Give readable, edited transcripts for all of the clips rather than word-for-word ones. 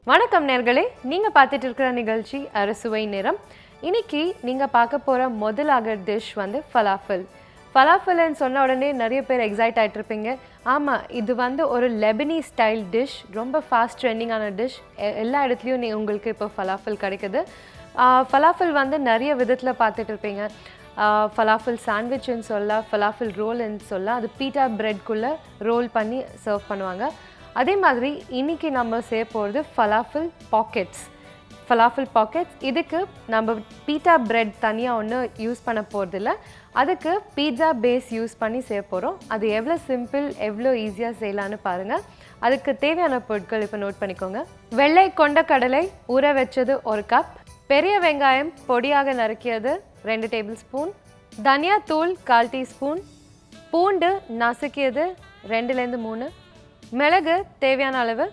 வணக்கம் நேர்களே, நீங்கள் பார்த்துட்டு இருக்கிற நிகழ்ச்சி அறுசுவை நிறம். இன்னைக்கு நீங்கள் பார்க்க போகிற முதலாக டிஷ் வந்து ஃபலாஃபல். ஃபலாஃபல்னு சொன்ன உடனே நிறைய பேர் எக்ஸைட் ஆகிட்டு இருப்பீங்க. ஆமாம், இது வந்து ஒரு லெபனி ஸ்டைல் டிஷ், ரொம்ப ஃபாஸ்ட் ட்ரெண்டிங்கான டிஷ். எல்லா இடத்துலையும் உங்களுக்கு இப்போ ஃபலாஃபல் கிடைக்குது. ஃபலாஃபல் வந்து நிறைய விதத்தில் பார்த்துட்டு இருப்பீங்க. ஃபலாஃபல் சாண்ட்விச்னு சொல்லலாம், ஃபலாஃபல் ரோல்னு சொல்லலாம். அது பீட்டா பிரெட்குள்ளே ரோல் பண்ணி சர்வ் பண்ணுவாங்க. அதே மாதிரி இன்றைக்கி நம்ம செய்ய போகிறது ஃபலாஃபல் பாக்கெட்ஸ். இதுக்கு நம்ம பீட்டா பிரெட் தனியாக ஒன்று யூஸ் பண்ண போகிறதில்ல, அதுக்கு பீட்சா பேஸ் யூஸ் பண்ணி செய்ய போகிறோம். அது எவ்வளோ சிம்பிள், எவ்வளோ ஈஸியாக செய்யலான்னு பாருங்கள். அதுக்கு தேவையான பொருட்கள் இப்போ நோட் பண்ணிக்கோங்க. வெள்ளை கொண்ட கடலை ஊற வச்சது 1 கப், பெரிய வெங்காயம் பொடியாக நறுக்கியது 2 டேபிள் ஸ்பூன், தனியா தூள் 1/4 டீஸ்பூன், பூண்டு நசுக்கியது 2லேருந்து 3, மிளகு தேவையான அளவு,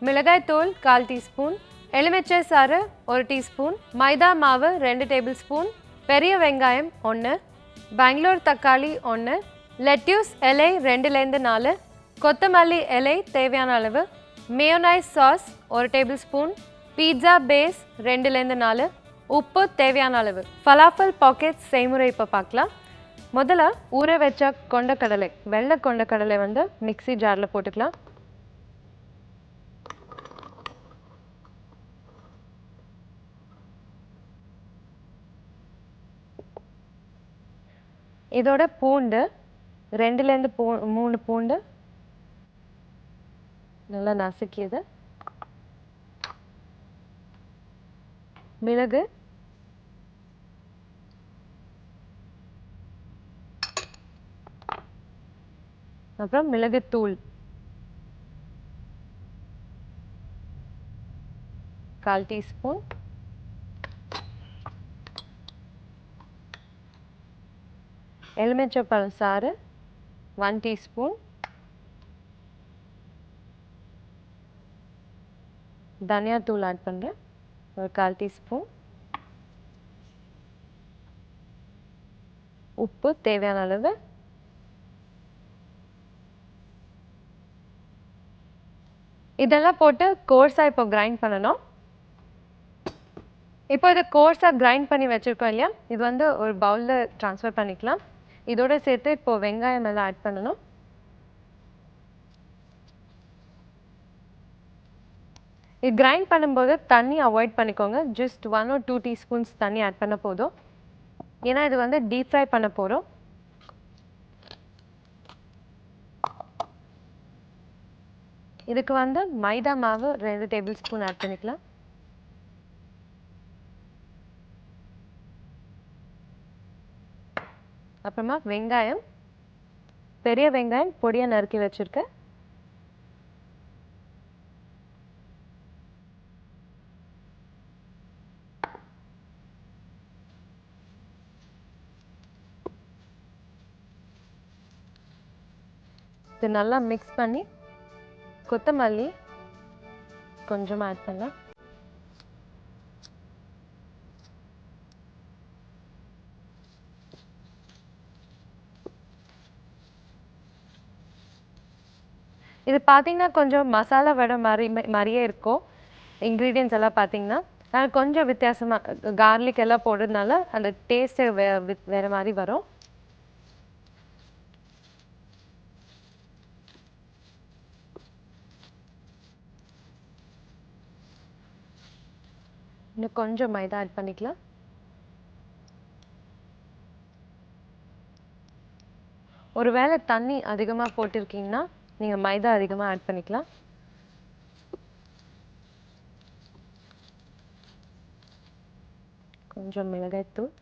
மிளகாய் தூள் 1/4 டீஸ்பூன், எலுமிச்சை சாறு 1 டீஸ்பூன், மைதா மாவு 2 டேபிள் ஸ்பூன், பெரிய வெங்காயம் 1, பெங்களூர் தக்காளி 1, லெட்யூஸ் இலை 2லேருந்து 4, கொத்தமல்லி இலை தேவையான அளவு, mayonnaise sauce 1 tablespoon, pizza base 2லேருந்து 4, உப்பு தேவையான அளவு. ஃபலாஃபல் பாக்கெட்ஸ் செய்முறை இப்போ பார்க்கலாம். முதல்ல ஊற வச்ச கொண்டக்கடலை, வெள்ளை கொண்டக்கடலை வந்து மிக்ஸி ஜாரில் போட்டுக்கலாம். இதோட பூண்டு 2லேருந்து 3 பூண்டு நல்லா நசுக்கியது, மிளகு, அப்புறம் மிளகுத்தூள் 1/4 டீஸ்பூன், எலுமிச்சைப்பழம் சாறு 1 டீஸ்பூன், தனியாத்தூள் ஆட் பண்ணுறேன் 1/4 டீஸ்பூன், உப்பு தேவையான அளவு, இதெல்லாம் போட்டு கோர்ஸாக இப்போ கிரைண்ட் பண்ணணும். இப்போ இதை கோர்ஸாக கிரைண்ட் பண்ணி வச்சுருக்கோம் இல்லையா, இது வந்து ஒரு பவுலில் ட்ரான்ஸ்ஃபர் பண்ணிக்கலாம். இதோட சேர்த்து இப்போ வெங்காயம் எல்லாம் ஆட் பண்ணணும். இது கிரைண்ட் பண்ணும்போது தண்ணி அவாய்ட் பண்ணிக்கோங்க. ஜஸ்ட் 1 or 2 டீஸ்பூன்ஸ் தண்ணி ஆட் பண்ண போதும். ஏன்னா இது வந்து டீப் ஃப்ரை பண்ண போகிறோம். இதுக்கு வந்து மைதா மாவு 2 டேபிள் ஸ்பூன் ஆட் பண்ணிக்கலாம். அப்புறமா வெங்காயம், பெரிய வெங்காயம் பொடியாக நறுக்கி வச்சுருக்கேன். இது நல்லா மிக்ஸ் பண்ணி கொத்தமல்லி கொஞ்சமாக ஆட் பண்ணலாம். இது பார்த்தீங்கன்னா கொஞ்சம் மசாலா வடை மாதிரியே இருக்கும். இன்க்ரீடியன்ஸ் எல்லாம் பார்த்தீங்கன்னா ஆனால் கொஞ்சம் வித்தியாசமாக கார்லிக் எல்லாம் போடுறதுனால அந்த டேஸ்ட்டு வேறு மாதிரி வரும். இன்னும் கொஞ்சம் மைதா ஆட் பண்ணிக்கலாம். ஒருவேளை தண்ணி அதிகமாக போட்டிருக்கீங்கன்னா நீங்கள் மைதா அதிகமாக ஆட் பண்ணிக்கலாம். கொஞ்சம் மிளகாய்த்தூள்,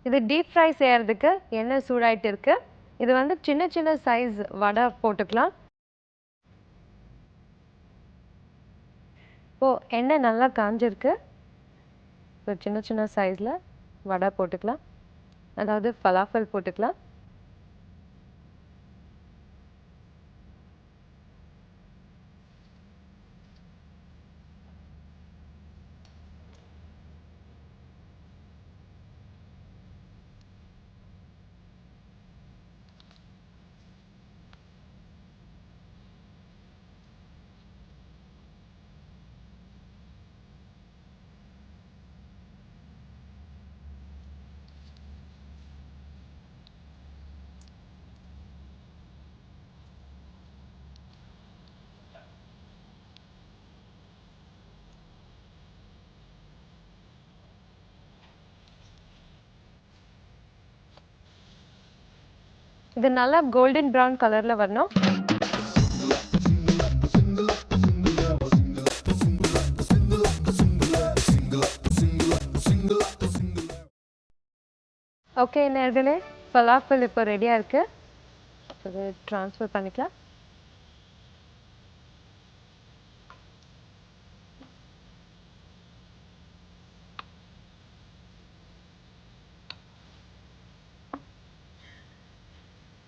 இது டீப் ஃப்ரை செய்கிறதுக்கு எண்ணெய் சூடாயிட்டு இருக்கு. இது வந்து சின்ன சின்ன சைஸ் வடை போட்டுக்கலாம். இப்போது எண்ணெய் நல்லா காஞ்சிருக்கு. இப்போ சின்ன சின்ன சைஸில் வடை போட்டுக்கலாம், அதாவது ஃபலாஃபல் போட்டுக்கலாம். இது நல்லா கோல்டன் ப்ரௌன் கலர்ல வரணும். ஓகே நேர்களே, ஃபலாஃபல் இப்போ ரெடியா இருக்கு. அது ட்ரான்ஸ்ஃபர் பண்ணிக்கலாம்.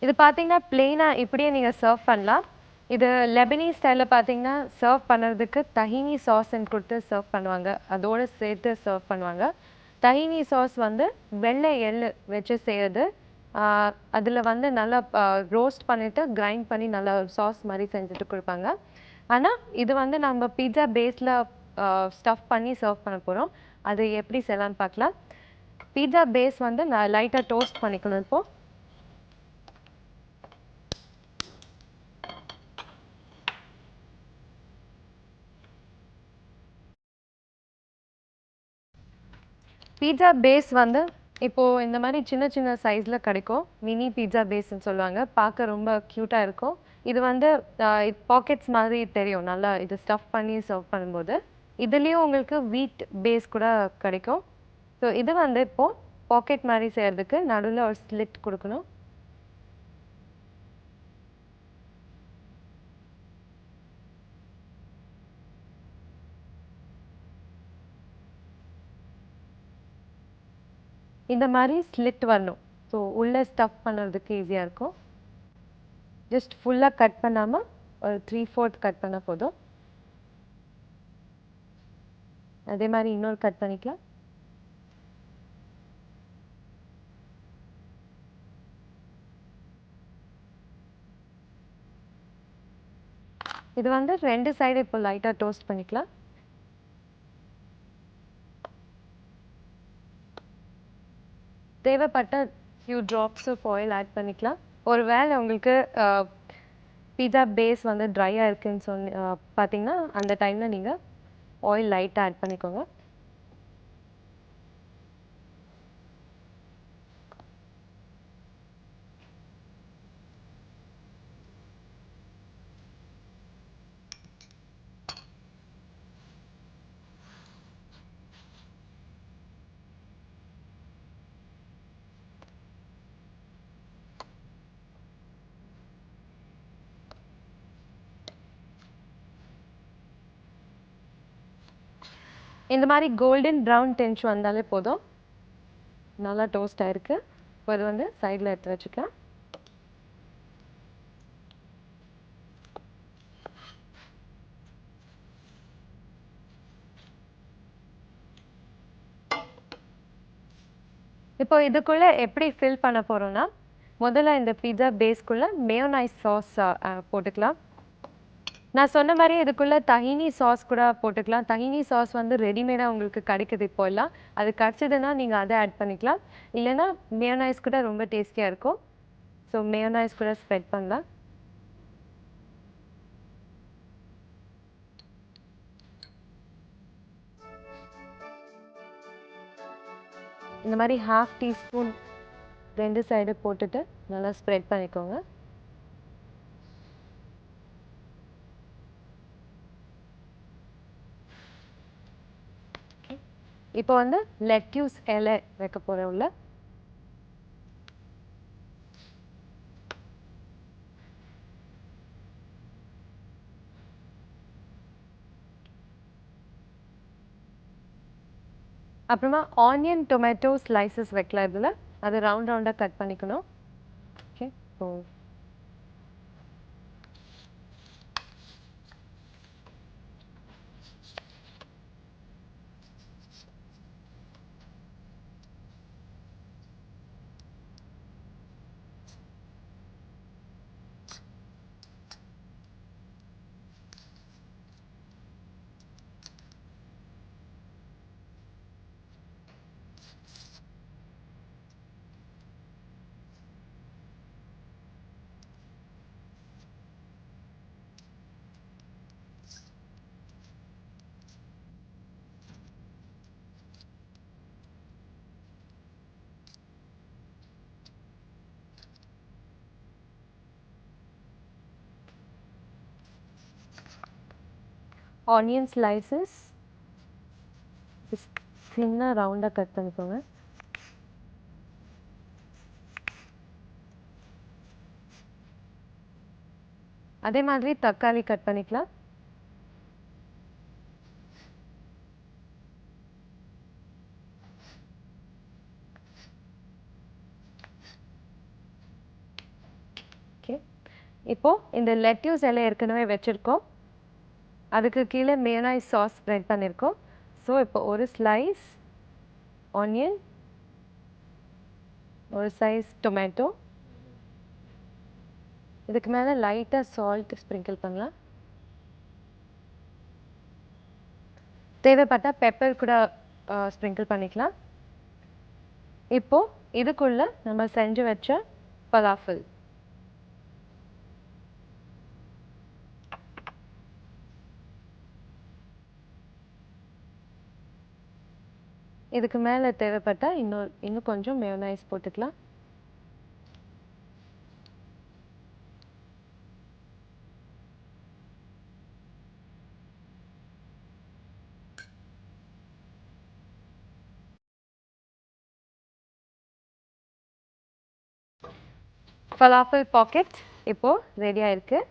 இது பார்த்தீங்கன்னா பிளெயினா இப்படியே நீங்க சர்வ் பண்ணலாம். இது லெபனீஸ் ஸ்டைல்ல பார்த்தீங்கன்னா சர்வ் பண்ணுறதுக்கு தஹினி சாஸ்ன்னு கொடுத்து சர்வ் பண்ணுவாங்க. அதோட சேர்த்து சர்வ் பண்ணுவாங்க. தஹினி சாஸ் வந்து வெள்ளை எள்ளு வச்சு செய்யறது. அதில் வந்து நல்லா ரோஸ்ட் பண்ணிட்டு கிரைண்ட் பண்ணி நல்லா சாஸ் மாதிரி செஞ்சுட்டு கொடுப்பாங்க. ஆனால் இது வந்து நம்ம பீட்சா பேஸில் ஸ்டஃப் பண்ணி சர்வ் பண்ண போகிறோம். அது எப்படி செய்யலான்னு பார்க்கலாம். பீட்சா பேஸ் வந்து நான் லைட்டாக டோஸ்ட் பண்ணிக்கணும் இப்போது. பீட்சா பேஸ் வந்து இப்போது இந்த மாதிரி சின்ன சின்ன சைஸில் கிடைக்கும். மினி பீட்சா பேஸ்ன்னு சொல்லுவாங்க. பார்க்க ரொம்ப க்யூட்டாக இருக்கும். இது வந்து பாக்கெட்ஸ் மாதிரி தெரியும். நல்லா இது ஸ்டஃப் பண்ணி சர்வ் பண்ணும்போது. இதுலேயும் உங்களுக்கு வீட் பேஸ் கூட கிடைக்கும். ஸோ இது வந்து இப்போது பாக்கெட் மாதிரி செய்கிறதுக்கு நடுவில் ஒரு ஸ்லிட் கொடுக்கணும். இந்த மாதிரி ஸ்லிட் வரணும். ஸோ உள்ளே ஸ்டஃப் பண்ணுறதுக்கு ஈஸியாக இருக்கும். ஜஸ்ட் ஃபுல்லாக கட் பண்ணாமல் ஒரு 3/4 கட் பண்ணால் போதும். அதே மாதிரி இன்னொரு கட் பண்ணிக்கலாம். இது வந்து 2 சைடு இப்போ லைட்டாக டோஸ்ட் பண்ணிக்கலாம். தேவைப்பட்ட few drops of oil add பண்ணிக்கலாம். ஒரு வேளை உங்களுக்கு பீட்சா பேஸ் வந்து ட்ரையாக இருக்குன்னு பார்த்தீங்கன்னா அந்த டைமில் நீங்கள் ஆயில் லைட்டாக ஆட் பண்ணிக்கோங்க. இந்த மாதிரி கோல்டன் ப்ரௌன் டென்ச் வந்தாலே போதும். நல்லா டோஸ்ட் ஆகிருக்கு. இப்போ அது வந்து சைடில் எடுத்து வச்சுக்கலாம். இப்போ இதுக்குள்ளே எப்படி ஃபில் பண்ண போகிறோன்னா, முதல்ல இந்த பீட்சா பேஸ்க்குள்ளே மேயோனைஸ் சாஸ் போட்டுக்கலாம். நான் சொன்ன மாதிரி இதுக்குள்ளே தஹினி சாஸ் கூட போட்டுக்கலாம். தஹினி சாஸ் வந்து ரெடிமேடாக உங்களுக்கு கிடைக்குது இப்போல்லாம். அது கிடச்சிதுன்னா நீங்கள் அதை ஆட் பண்ணிக்கலாம். இல்லைன்னா மேயோனைஸ் கூட ரொம்ப டேஸ்டியாக இருக்கும். ஸோ மேயோனைஸ் கூட ஸ்ப்ரெட் பண்ணலாம். இந்த மாதிரி 1/2 டீஸ்பூன் 2 சைடு போட்டுட்டு நல்லா ஸ்ப்ரெட் பண்ணிக்கோங்க. இப்போ வந்து லெட்யூஸ் இலை வைக்க போகிறேன் உள்ள. அப்புறமா ஆனியன் டொமேட்டோ ஸ்லைசஸ் வைக்கலாம். இதில் அது ரவுண்டாக கட் பண்ணிக்கணும். ஓகே, ஸோ ஆனியன் ஸ்லைசஸ் சின்ன ரவுண்டாக கட் பண்ணிக்கோங்க. அதே மாதிரி தக்காளி கட் பண்ணிக்கலாம். ஓகே, இப்போ இந்த லெட்யூஸ் எல்லாம் ஏற்கனவே வச்சுருக்கோம். அதுக்கு கீழே மேயோனைஸ் சாஸ் ஸ்ப்ரெட் பண்ணியிருக்கோம். ஸோ இப்போ ஒரு ஸ்லைஸ் ஆனியன், ஒரு சைஸ் டொமேட்டோ, இதுக்கு மேலே லைட்டாக சால்ட் ஸ்ப்ரிங்கிள் பண்ணலாம். தேவைப்பட்டால் பெப்பர் கூட ஸ்ப்ரிங்கிள் பண்ணிக்கலாம். இப்போது இதுக்குள்ளே நம்ம செஞ்சு வச்ச பலாஃபில் இதுக்கு மேலே தேவைப்பட்டால் இன்னும் கொஞ்சம் மேயோனைஸ் போட்டுக்கலாம். ஃபலாஃபில் பாக்கெட் இப்போது ரெடியாக இருக்குது.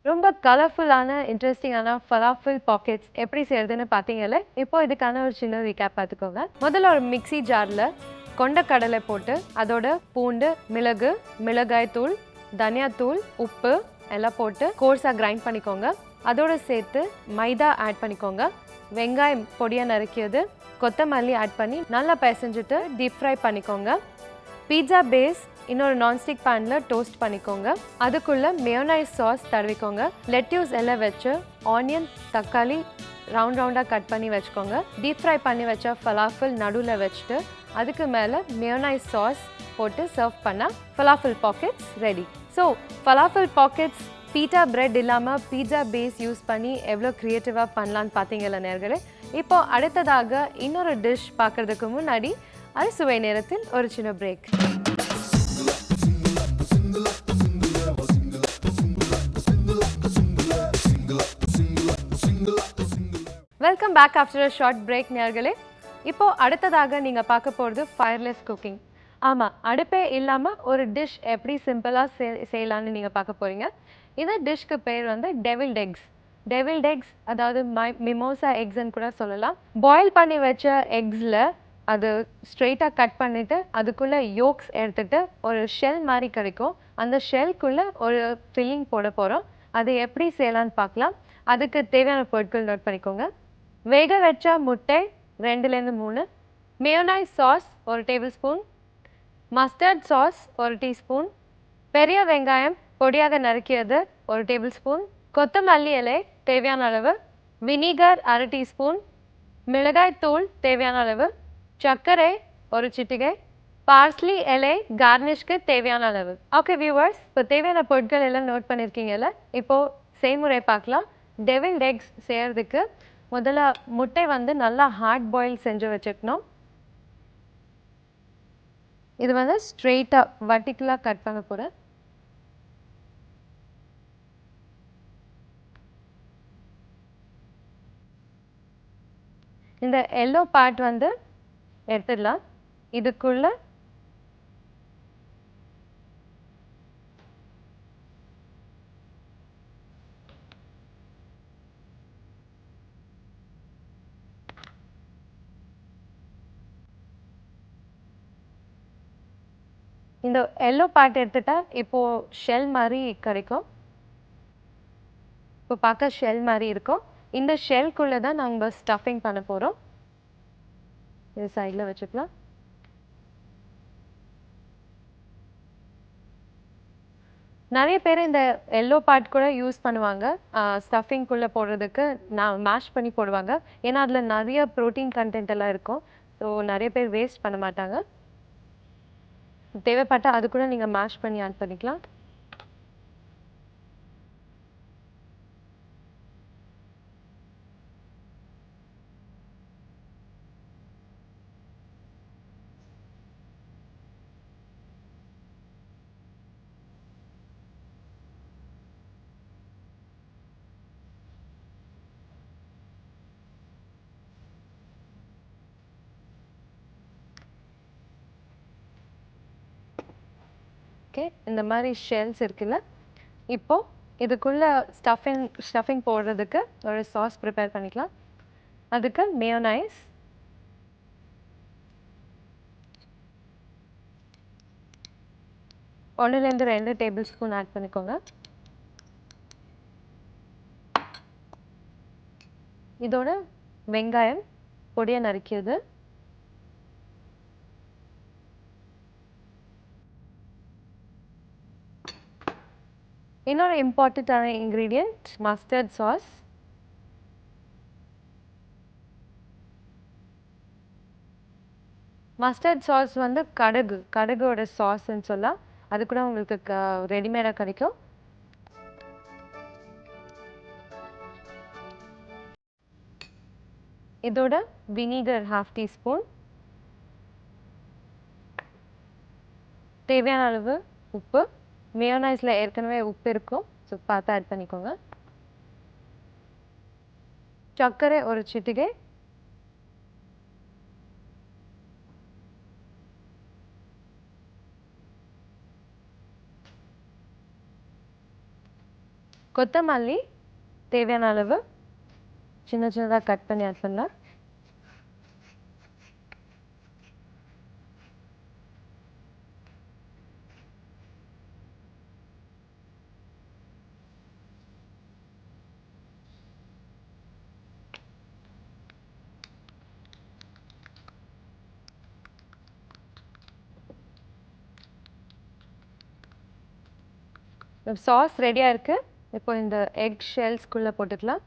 ரொம்ப கலர்ஃபுல்லான இன்ட்ரெஸ்டிங்கான ஃபலாஃபில் பாக்கெட்ஸ் எப்படி செய்யறதுன்னு பார்த்தீங்கல்ல. இப்போ இதுக்கான ஒரு சின்ன ரீகேப் பார்த்துக்கோங்க. முதல்ல ஒரு மிக்ஸி ஜாரில் கொண்டக்கடலை போட்டு அதோட பூண்டு, மிளகு, மிளகாய் தூள், தனியாத்தூள், உப்பு எல்லாம் போட்டு கோர்ஸாக கிரைண்ட் பண்ணிக்கோங்க. அதோடு சேர்த்து மைதா ஆட் பண்ணிக்கோங்க. வெங்காயம் பொடியாக நறுக்கியது, கொத்தமல்லி ஆட் பண்ணி நல்லா பிசைஞ்சிட்டு டீப் ஃப்ரை பண்ணிக்கோங்க. பீட்சா பேஸ் இன்னொரு நான்ஸ்டிக் பேனில் டோஸ்ட் பண்ணிக்கோங்க. அதுக்குள்ளே மேயோனைஸ் சாஸ் தடவிக்கோங்க. லெட்யூஸ் எல்லாம் வச்சு ஆனியன், தக்காளி ரவுண்டாக கட் பண்ணி வச்சுக்கோங்க. டீப் ஃப்ரை பண்ணி வச்ச ஃபலாஃபில் நடுவில் வச்சுட்டு அதுக்கு மேலே மேயோனைஸ் சாஸ் போட்டு சர்வ் பண்ணால் falafel pockets ready. So falafel pockets pita bread இல்லாமல் பீட்சா பேஸ் யூஸ் பண்ணி எவ்வளோ க்ரியேட்டிவாக பண்ணலான்னு பார்த்தீங்கல்ல நேர்களே. இப்போது அடுத்ததாக இன்னொரு டிஷ் பார்க்குறதுக்கு முன்னாடி அறுசுவை நேரத்தில் ஒரு சின்ன break. Welcome back after a short break நேர்களே. இப்போது அடுத்ததாக நீங்கள் பார்க்க போகிறது ஃபயர்லெஸ் குக்கிங். ஆமாம், அடுப்பே இல்லாமல் ஒரு டிஷ் எப்படி சிம்பிளாக செய்யலான்னு நீங்கள் பார்க்க போகிறீங்க. இந்த டிஷ்க்கு பேர் வந்து டெவில்ட் எக்ஸ். டெவில்ட் எக்ஸ் அதாவது மிமோசா எக்ஸ்ன்னு கூட சொல்லலாம். பாயில் பண்ணி வச்ச எக்ஸில் அது ஸ்ட்ரெயிட்டாக கட் பண்ணிவிட்டு அதுக்குள்ளே யோக்ஸ் எடுத்துகிட்டு ஒரு ஷெல் மாதிரி கிடைக்கும். அந்த ஷெல்குள்ளே ஒரு ஃபில்லிங் போட போகிறோம். அது எப்படி செய்யலான்னு பார்க்கலாம். அதுக்கு தேவையான பொருட்கள் நோட் பண்ணிக்கோங்க. வேக வச்ச முட்டை 2லேருந்து 3, mayonnaise sauce 1 table spoon, mustard sauce 1 teaspoon, பெரிய வெங்காயம் பொடியாக நறுக்கியது 1 டேபிள் ஸ்பூன், கொத்தமல்லி இலை தேவையான அளவு, வினிகர் 1/2 டீஸ்பூன், மிளகாய் தூள் தேவையான அளவு, சர்க்கரை 1 சிட்டிகை, பார்ஸ்லி இலை கார்னிஷ்க்கு தேவையான அளவு. ஓகே வியூவர்ஸ், இப்போ தேவையான பொருட்கள் எல்லாம் நோட் பண்ணியிருக்கீங்கல்ல. இப்போது செய்முறை பார்க்கலாம். டெவில்ட் எக்ஸ் செய்கிறதுக்கு முதல்ல முட்டை வந்து நல்லா ஹார்ட் பாயில் செஞ்சு வச்சுக்கணும். இது வந்து ஸ்ட்ரெயிட்டாக வர்டிக்கலாக கட் பண்ண போகிறேன். இந்த எல்லோ பார்ட் வந்து எடுத்துடலாம். இதுக்குள்ள இந்த எல்லோ பார்ட் எடுத்துட்டா இப்போது ஷெல் மாதிரி கிடைக்கும். இப்போ பார்க்க ஷெல் மாதிரி இருக்கும். இந்த ஷெல்குள்ளே தான் நாங்கள் ஸ்டஃபிங் பண்ண போகிறோம். இது சைடில் வச்சுக்கலாம். நிறைய பேர் இந்த எல்லோ பார்ட் கூட யூஸ் பண்ணுவாங்க ஸ்டஃபிங்குள்ளே போடுறதுக்கு. நான் மேஷ் பண்ணி போடுவாங்க. ஏன்னா அதில் நிறைய ப்ரோட்டீன் கண்டென்ட் எல்லாம் இருக்கும். ஸோ நிறைய பேர் வேஸ்ட் பண்ண மாட்டாங்க. தேவைப்பட்டால் அது கூட நீங்கள் மேஷ் பண்ணி ஆட் பண்ணிக்கலாம். ஓகே, இந்த மாதிரி ஷெல்ஸ் இருக்குல்ல, இப்போ இதுக்குள்ள ஸ்டஃபிங் போடுறதுக்கு ஒரு சாஸ் ப்ரிப்பேர் பண்ணிக்கலாம். அதுக்கு மேயோனைஸ், ஒன்றுலேருந்து 2 டேபிள் ஸ்பூன் ஆட் பண்ணிக்கோங்க. இதோட வெங்காயம் பொடியை நறுக்கியது, இன்னொரு இம்பார்ட்டண்ட்டான ingredient mustard sauce. Mustard sauce வந்து கடுகோட சாஸ்ன்னு சொல்லலாம். அது கூட உங்களுக்கு ரெடிமேடாக கிடைக்கும். இதோட வினிகர் 1/2 டீஸ்பூன், தேவையான அளவு உப்பு. மேயோனைஸில் ஏற்கனவே உப்பு இருக்கும், ஸோ பார்த்து ஆட் பண்ணிக்கோங்க. சர்க்கரை ஒரு சிட்டிகை, கொத்தமல்லி தேவையான அளவு சின்ன சின்னதாக கட் பண்ணி ஆட் பண்ணலாம். சாஸ் ரெடியாக இருக்குது. இப்போ இந்த எக் ஷெல்ஸ்குள்ளே போட்டுக்கலாம்.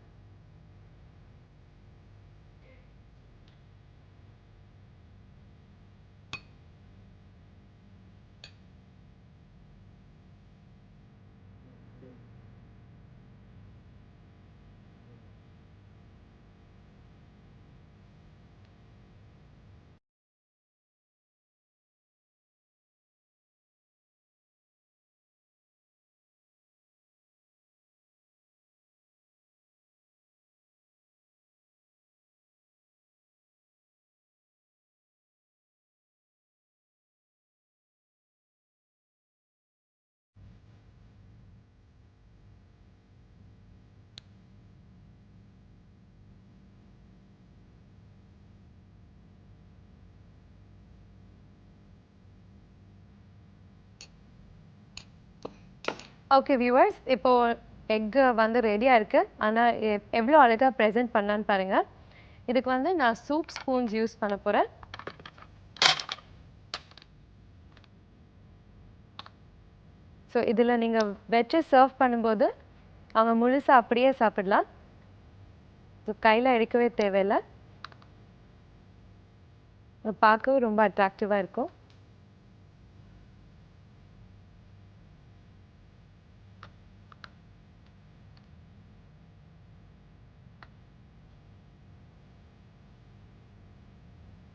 ஓகே வியூவர்ஸ், இப்போது எக்கு வந்து ரெடியாக இருக்குது. ஆனால் எவ்வளோ அழகாக ப்ரெசென்ட் பண்ணலான்னு பாருங்கள். இதுக்கு வந்து நான் சூப் ஸ்பூன்ஸ் யூஸ் பண்ண போகிறேன். ஸோ இதில் நீங்கள் வச்சு சர்வ் பண்ணும்போது அவங்க முழுசாக அப்படியே சாப்பிடலாம். ஸோ கையில் எடுக்கவே தேவையில்லை. பார்க்கவும் ரொம்ப அட்ராக்டிவாக இருக்கும்.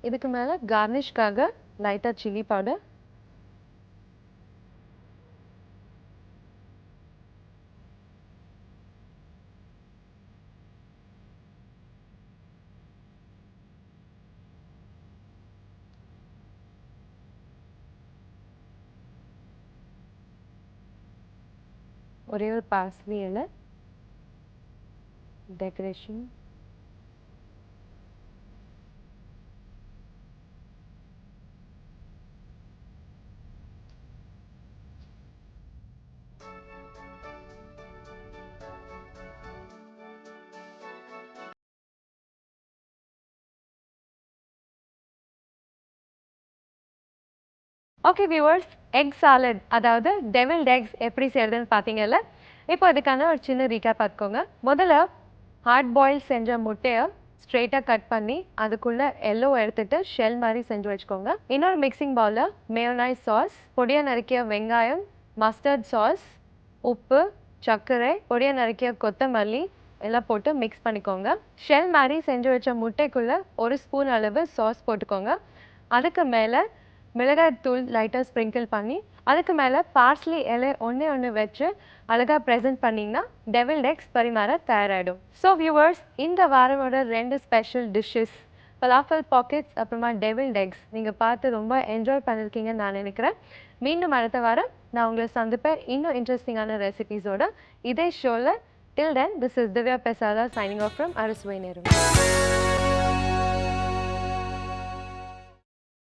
இதுக்கு மேலே கார்னிஷ்காக லைட்டாக சில்லி பவுடர், ஒரே ஒரு பார்ஸ்லி இலை decoration. Okay viewers, egg salad அதாவது டெவில்ட் எக்ஸ் எப்படி செய்கிறதுன்னு பார்த்தீங்கல்ல. இப்போ அதுக்கான ஒரு சின்ன ரீகேப் பார்த்துக்கோங்க. முதல்ல ஹார்ட் பாயில் செஞ்ச முட்டையை ஸ்ட்ரெயிட்டாக கட் பண்ணி அதுக்குள்ளே எல்லோ எடுத்துகிட்டு ஷெல் மாதிரி செஞ்சு வச்சுக்கோங்க. இன்னொரு மிக்சிங் பவுலில் மேயோனைஸ் சாஸ், பொடியாக நறுக்கிய வெங்காயம், மஸ்டர்ட் சாஸ், உப்பு, சர்க்கரை, பொடியாக நறுக்கிய கொத்தமல்லி எல்லாம் போட்டு மிக்ஸ் பண்ணிக்கோங்க. ஷெல் மாதிரி செஞ்சு வச்ச முட்டைக்குள்ளே 1 ஸ்பூன் அளவு சாஸ் போட்டுக்கோங்க. அதுக்கு மேலே மிளகாய் தூள் லைட்டாக ஸ்ப்ரிங்கிள் பண்ணி அதுக்கு மேலே பார்ஸ்லி இலை ஒன்று வச்சு அழகாக ப்ரெசென்ட் பண்ணிங்கன்னா டெவில்ட் எக்ஸ் பரிமாற தயாராகிடும். ஸோ வியூவர்ஸ், இந்த வாரமோட 2 ஸ்பெஷல் டிஷ்ஷஸ் பலாஃபல் பாக்கெட்ஸ் அப்புறமா டெவில்ட் எக்ஸ் நீங்கள் பார்த்து ரொம்ப என்ஜாய் பண்ணியிருக்கீங்கன்னு நான் நினைக்கிறேன். மீண்டும் அடுத்த வாரம் நான் உங்களை சந்திப்பேன் இன்னும் இன்ட்ரெஸ்டிங்கான ரெசிபீஸோட இதே ஷோவில். Till then, this is Divya Pesada signing off from Arusvai Nerum.